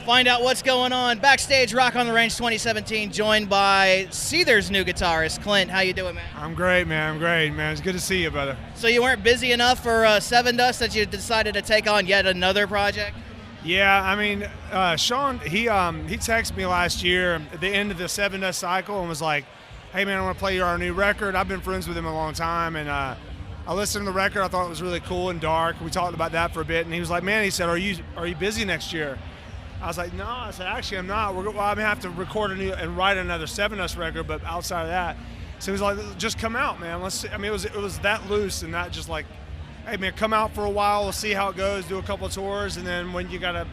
Find out what's going on. Backstage, Rock on the Range 2017, joined by Seether's new guitarist, Clint. How you doing, man? I'm great, man. I'm great, man. It's good to see you, brother. So you weren't busy enough for Sevendust that you decided to take on yet another project? Yeah, I mean, Sean, he texted me last year at the end of the Sevendust cycle and was like, hey, man, I want to play our new record. I've been friends with him a long time, and I listened to the record. I thought it was really cool and dark. We talked about that for a bit, and he was like, man, he said, are you busy next year? I was like, no. I said, actually, I'm not. I'm gonna have to record and write another Sevendust record, but outside of that, so he was like, just come out, man. Let's see. I mean, it was that loose and not just like, hey, man, come out for a while. We'll see how it goes. Do a couple of tours, and then when you got to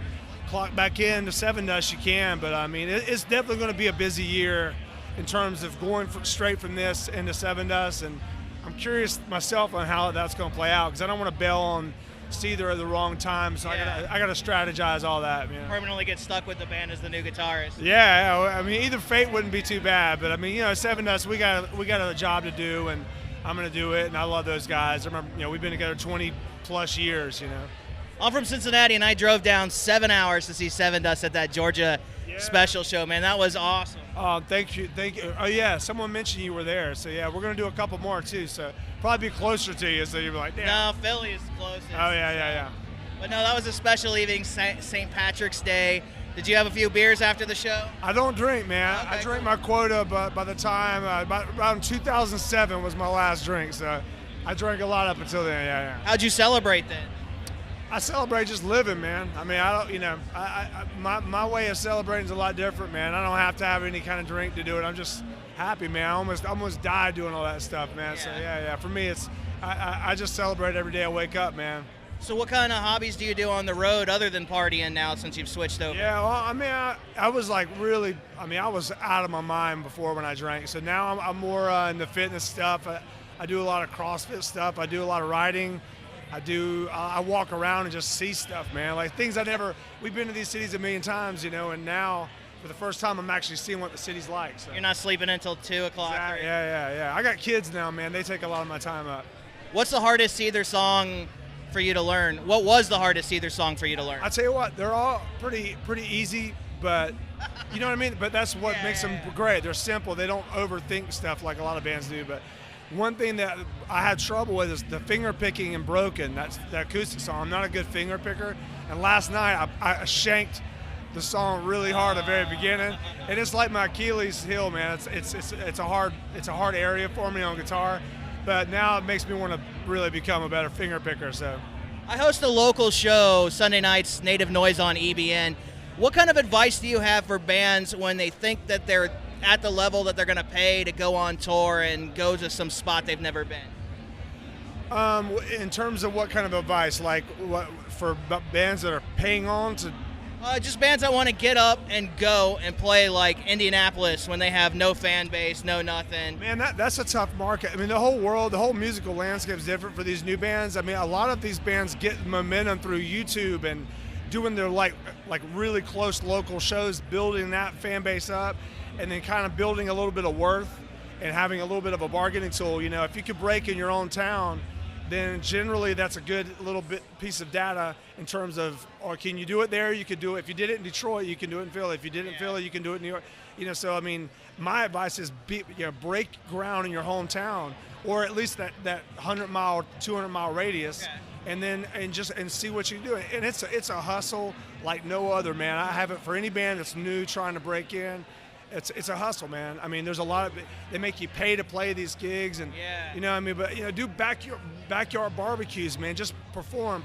clock back in to Sevendust, you can. But I mean, it's definitely going to be a busy year in terms of going straight from this into Sevendust, and I'm curious myself on how that's going to play out because I don't want to bail on Seether at the wrong time, so yeah. I got to strategize all that. You know. Permanently get stuck with the band as the new guitarist. Yeah, I mean, either fate wouldn't be too bad, but I mean, Sevendust, we got a job to do, and I'm going to do it, and I love those guys. I remember, we've been together 20 plus years. I'm from Cincinnati, and I drove down 7 hours to see Sevendust at that Georgia special show. Man, that was awesome. Oh, thank you. Oh yeah, someone mentioned you were there, so yeah, we're going to do a couple more too. So probably be closer to you, so you'll be like, damn. No, Philly is closest. Oh yeah. But no, that was a special evening, St. Patrick's Day. Did you have a few beers after the show? I don't drink, man. Okay, I drank my quota, but by the time around 2007 was my last drink, so I drank a lot up until then. Yeah. How'd you celebrate then? I celebrate just living, man. I mean, I don't, my way of celebrating is a lot different, man. I don't have to have any kind of drink to do it. I'm just happy, man. I almost died doing all that stuff, man. Yeah. So yeah. For me, it's I just celebrate every day I wake up, man. So what kind of hobbies do you do on the road other than partying now since you've switched over? Yeah, well, I mean, I was like really, I was out of my mind before when I drank. So now I'm more in the fitness stuff. I do a lot of CrossFit stuff. I do a lot of riding. I walk around and just see stuff, man. Like things we've been to these cities a million times, and now for the first time I'm actually seeing what the city's like. So. You're not sleeping until 2 o'clock. Exactly. Yeah. I got kids now, man. They take a lot of my time up. What's the hardest Seether song for you to learn? What was the hardest Seether song for you to learn? I tell you what, they're all pretty easy, but you know what I mean? But that's what makes them great. They're simple. They don't overthink stuff like a lot of bands do, but one thing that I had trouble with is the finger picking in Broken. That's the acoustic song. I'm not a good finger picker. And last night I shanked the song really hard at the very beginning. And it's like my Achilles heel, man. It's a hard area for me on guitar. But now it makes me want to really become a better finger picker. So I host a local show Sunday nights, Native Noise on EBN. What kind of advice do you have for bands when they think that they're at the level that they're going to pay to go on tour and go to some spot they've never been? In terms of what kind of advice, like what for bands that are paying on to? Just bands that want to get up and go and play like Indianapolis when they have no fan base, no nothing. Man, that's a tough market. I mean, the whole musical landscape is different for these new bands. I mean, a lot of these bands get momentum through YouTube and doing their like really close local shows, building that fan base up, and then kind of building a little bit of worth and having a little bit of a bargaining tool. If you could break in your own town, then generally that's a good little piece of data in terms of, or can you do it there? You could do it. If you did it in Detroit, you can do it in Philly. If you did it in Philly, you can do it in New York. So I mean, my advice is break ground in your hometown, or at least that 100-mile, 200-mile radius. And see what you do. And it's a hustle like no other, man. I have it for any band that's new trying to break in. It's a hustle, man. I mean, there's a lot of they make you pay to play these gigs, and but do backyard barbecues, man. Just perform,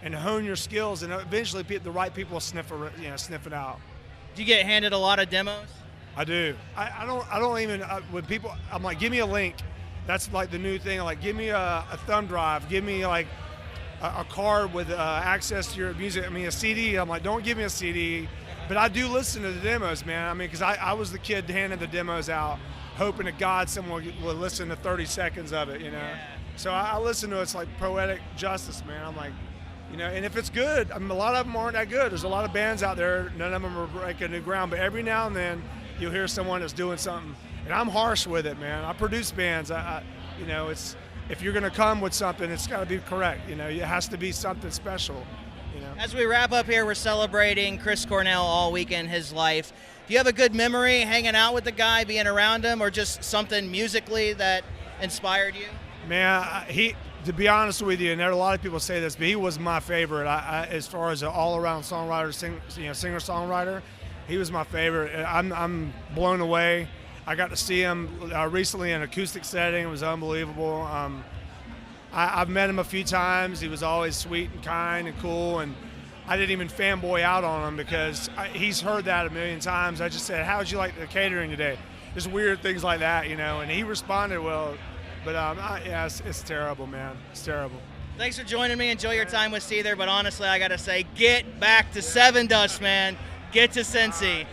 and hone your skills, and eventually the right people will sniff it out. Do you get handed a lot of demos? I do. I don't even when people. I'm like, give me a link. That's like the new thing. Like, give me a thumb drive. Give me like a card with access to your music. I mean, a CD. I'm like, don't give me a CD. But I do listen to the demos, man. I mean, because I was the kid handing the demos out, hoping to God someone would listen to 30 seconds of it, Yeah. So I listen to it. It's like poetic justice, man. I'm like, and if it's good, I mean, a lot of them aren't that good. There's a lot of bands out there. None of them are breaking new ground. But every now and then, you'll hear someone that's doing something. And I'm harsh with it, man. I produce bands. It's if you're going to come with something, it's got to be correct. It has to be something special. As we wrap up here, we're celebrating Chris Cornell all weekend, his life. Do you have a good memory hanging out with the guy, being around him, or just something musically that inspired you? Man, to be honest with you, and there are a lot of people say this, but he was my favorite. As far as an all-around songwriter, singer-songwriter, he was my favorite. I'm blown away. I got to see him recently in an acoustic setting. It was unbelievable. I've met him a few times. He was always sweet and kind and cool, and I didn't even fanboy out on him because he's heard that a million times. I just said, how'd you like the catering today? Just weird things like that, and he responded well. But yeah, it's terrible, man. It's terrible. Thanks for joining me. Enjoy your time with Seether, but honestly, I got to say, get back to Sevendust, man. Get to Cincy.